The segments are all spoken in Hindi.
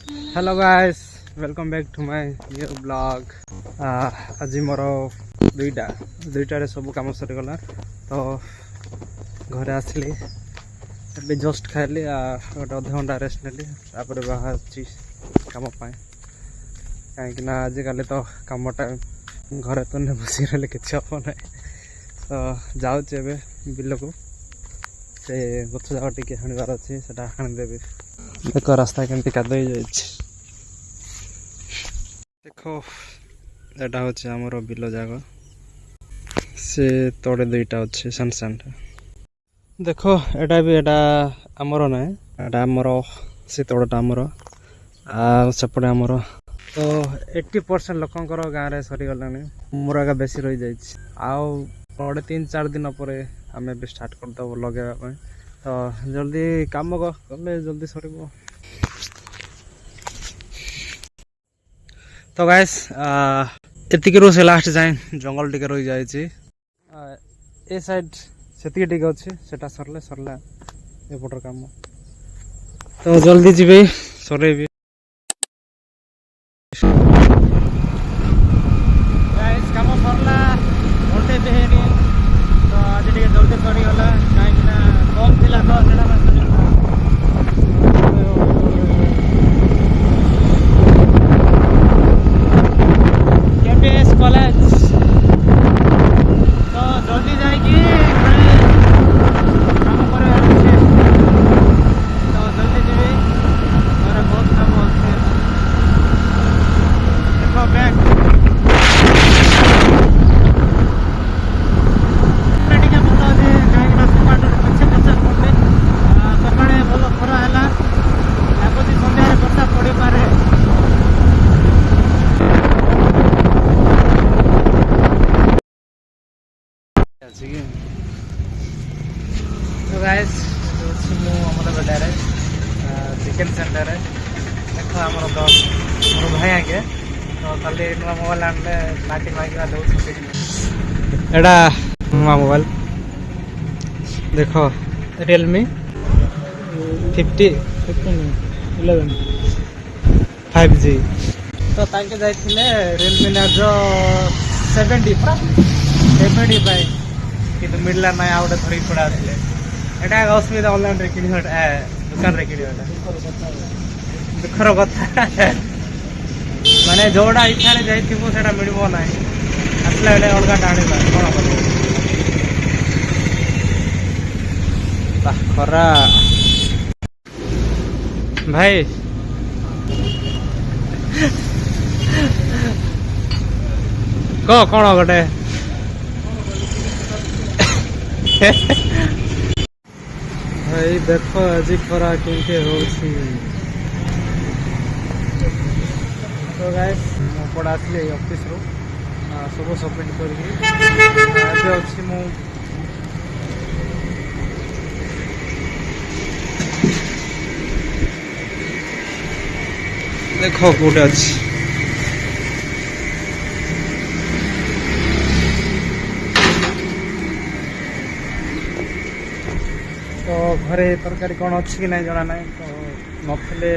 Hello guys, welcome back to my new blog. आज मोर दुईटा सब कम सरीगला तो घरे आसली ए जस्ट खाइली गोटे अध घंटा रेस्ट नेली बाहर कम कहीं आजिकल तो कमटा घरे तो नहीं बस रही कि हम ना तो जाऊे बिल को से गछ जाक टे हाणवार अच्छे से हाणीदेवी। देख रास्ता केमती काद देख एटा हूँ आमर बिल जाग से तड़े दुईटा अच्छे सान सानटा देख एटा भी एटा आमर ना एटा आमर से तड़टा आमर आपटे आमर तो 80% लोकंर गाँव में सरीगला मुरागा बेसी रही जाए 3-4 दिन पर आम भी स्टार्ट करदेव लगे तो जल्दी कम कले जल्दी सर। तो गाइस एतिक से लास्ट जाए जंगल टिके रही जाए ए साइड से अच्छे सेटा सरले सरला एपटर काम तो जल्दी जी सर कम सरला घंटे भी है तो आज जल्दी सरीगला कहीं कम थी तो कॉलेज तो जल्दी जाएगी काम कर तो जल्दी जी और बहुत काम अच्छे देखो बैग तो गाइस बेटारे चिकेन सेंटर देख आम मोर भाई आगे तो खाली नुआ मोबाइल आनले नाटी माइक एटा नुआ मोबाइल देख रियलमी 11 5G तो ताके जाइथिले रियलमी नार्जो 70 पाई कि मिलला ना आ गोटे धरिक पड़ा एटा असुविधा ऑनलाइन रे किनी दुकान रे किनी दुखर कथा माने जोड़ा इच्छा रे जाइथिबो सेटा मिलबो ना आसला एटा अलगा टाणीला कोन करबो बा खरा भाई कौन गोटे भाई देख आज खरा केमती हो तो गाइस पड़ा आसली ऑफिस रू सब सबमिट कर अच्छी मु देख कौटे अच्छी तो घरे तरकारी कौन अच्छी कि नहीं जना ना तो नथिले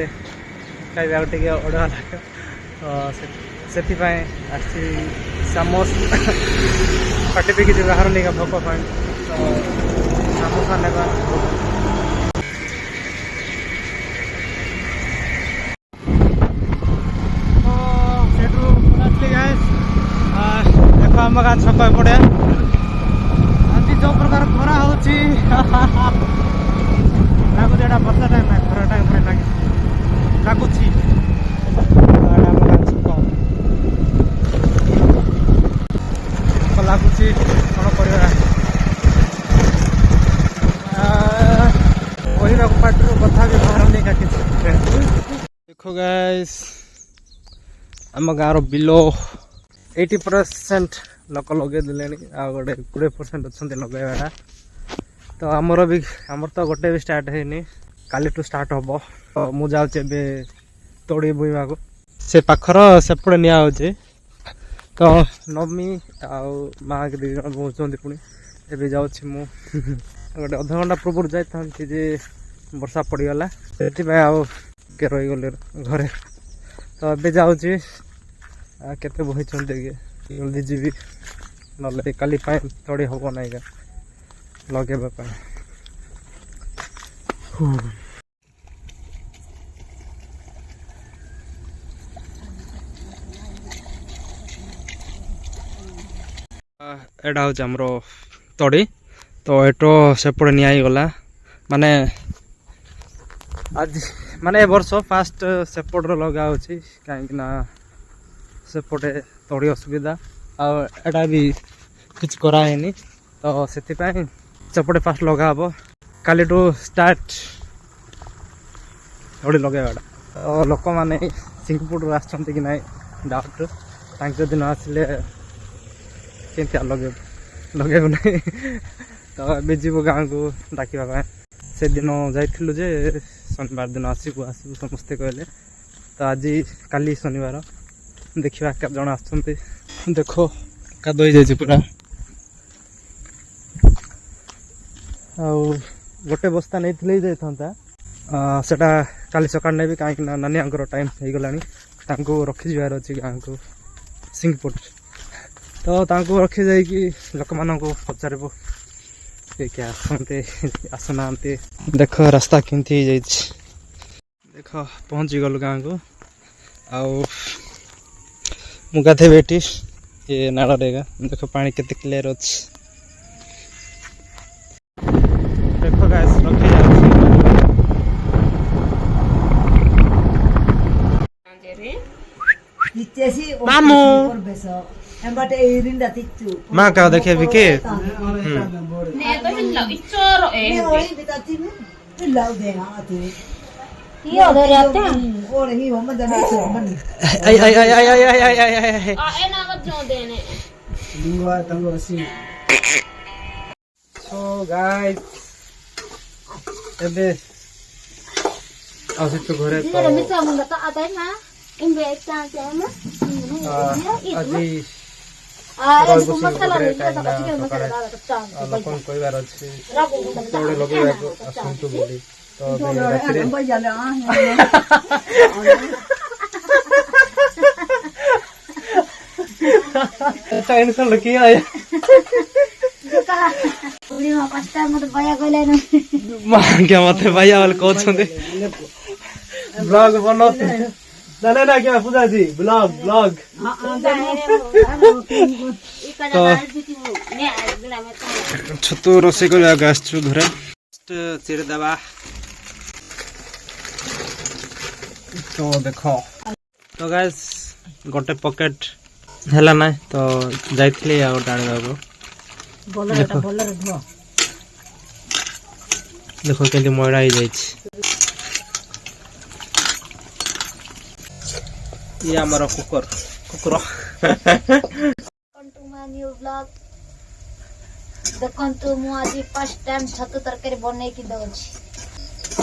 खाइबा टे अड़ुआ लगे तो से आसी सामोस पाटी पे किसी बाहर नहीं भोक पाए तो सामोसा नेबा तो सेठू आसली गाइस देख आम गाँ छक पड़े आज जो प्रकार खरा होची लगुच एटा वर्षा टाइम ना खरा टाइम लगुच लगुच कौन कर पार्टी कथा भी बाहर नहीं का देखो गाइस आम गाँव बिलो 80% लोक लगे देले आ गोटे 20% अच्छा लगेगा तो आमर भी आमर तो गोटे भी स्टार्ट है काली टू स्टार्ट हम तो मुझे जाऊे तोड़ी बुईवा को से पाखर सेपटे निया तो नमी आ के 2 जन पहुँचती पुणी ए जाऊँगी मु गोटे अध घंटा पूर्व जाती जे वर्षा पड़गला से ଲୋକେ ରହିଗଲେ ଘରେ ତ ଏବେ ଯାଉଛି କେତେ ବହିଛନ୍ତି କି ଜଲ୍ଦି ଯିବି ନହେଲେ କାଲି ପାଇଁ ତଡ଼ି ହେବ ନାହିଁ କା ଲଗେଇବା ପାଇଁ ଏଇଟା ହେଉଛି ଆମର ତଡ଼ି ତ ଏଠୁ ସେପଟେ ନିଆଗଲା ମାନେ ଆଜି ମାନେ ଏ ବର୍ଷ ଫାଷ୍ଟ ସେପଟରେ ଲଗା ହେଉଛି କାହିଁକିନା ସେପଟେ ତଡ଼ି ଅସୁବିଧା ଆଉ ଏଇଟା ବି କିଛି କରାହେଇନି ତ ସେଥିପାଇଁ ସେପଟେ ଫାଷ୍ଟ ଲଗା ହେବ କାଲିଠୁ ଷ୍ଟାର୍ଟ ତଡ଼ି ଲଗାଇବାଟା ତ ଲୋକମାନେ ସିଙ୍ଗପୁରରୁ ଆସୁଛନ୍ତି କି ନାହିଁ ଡାଉଟ୍ ତାଙ୍କେ ଯଦି ନ ଆସିଲେ କେମିତି ଲଗେଇବୁ ନାହିଁ ତ ଏବେ ଯିବୁ ଗାଁକୁ ଡାକିବା ପାଇଁ ସେଦିନ ଯାଇଥିଲୁ ଯେ ଶନିବାର ଦିନ ଆସିବୁ ସମସ୍ତେ କହିଲେ ତ ଆଜି କାଲି ଶନିବାର ଦେଖିବା କେତେ ଜଣ ଆସୁଛନ୍ତି ଦେଖ କାଦ ହେଇଯାଇଛି ପୁରା ଆଉ ଗୋଟେ ବସ୍ତା ନେଇଥିଲେ ହିଁ ଯାଇଥାନ୍ତା ସେଟା କାଲି ସକାଳେ ନେବି କାହିଁକିନା ନାନୀଙ୍କର ଟାଇମ୍ ହେଇଗଲାଣି ତାଙ୍କୁ ରଖିଯିବାର ଅଛି ଗାଁକୁ ସିଙ୍ଗପୁର ତ ତାଙ୍କୁ ରଖି ଯାଇକି ଲୋକମାନଙ୍କୁ ପଚାରିବୁ କିଏ ଆସନ୍ତି ଆସୁନାହାନ୍ତି ଦେଖ ରାସ୍ତା କେମିତି ହେଇଯାଇଛି ଦେଖ ପହଞ୍ଚିଗଲୁ ଗାଁକୁ ଆଉ ମୁଁ ଗାଧେଇବି ଏଠି ଏ ନାଳରେ ଏକା ଦେଖ ପାଣି କେତେ କ୍ଲିୟର ଅଛି ଦେଖ ଗାଇସ୍ ରଖିଯାଉଛି ମାମୁ ମା କାହା ଦେଖେବି କି ଏବେ ଆସିଛୁ ଘରେ ଆଜି ଲୋକଙ୍କୁ କହିବାର ଅଛି ତଡ଼ି ଲଗେଇବାକୁ ଆସନ୍ତୁ ବୋଲି ତ ରାତିରେ ଟେନସନ୍ କିଏ ମତେ ଭାଇଆ ବୋଲି କହୁଛନ୍ତି ବ୍ଲଗ ବନଉଛନ୍ତି चले ना क्या पूजा जी ब्लॉग ब्लॉग छतु रोषे करवाक आसछु घरे चिड़ी देवा तो देख तो गाइस गोटे पॉकेट हैला ना तो जाइथली आ गोटे आनिबाको देखो केंती मोड़ा ही जाइछ ये हमारा कुकर देखंतु मु आज फर्स्ट टाइम छतु तरकारी बनै की दउछि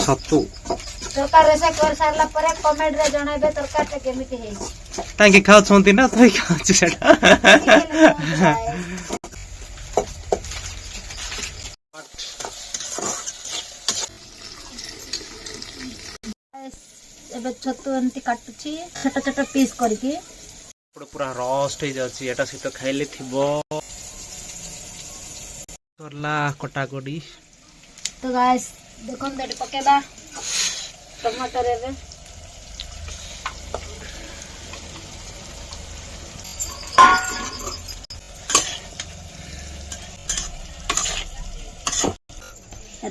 छतु तरकारी से कर सारला परे कमेंट रे जणाबे तरकारी ता केमिति हे ताकि खाउ छंती ना तई खाउ सेटा एबे छतु एंती काटुछि छोटा छोटा पीस करके पूरा रोस्ट हो जाछि एटा सहित खाइले थिबो करला कटाकडी तो गाइस देखन देट पकेबा टमाटर रे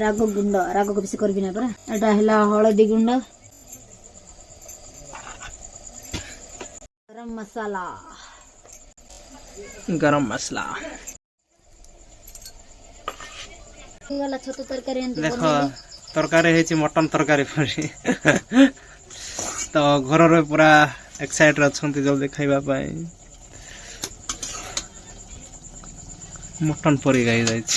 राग को बेसी करबी ना परा एटा हला हळदी गुंड गरम मसाला छतु तरकारी देखो तरकारी है मटन तरकारी परी तो घर पूरा एक्साइटेड अच्छा जल्दी खाइबा मटन परी गाई जाइछ।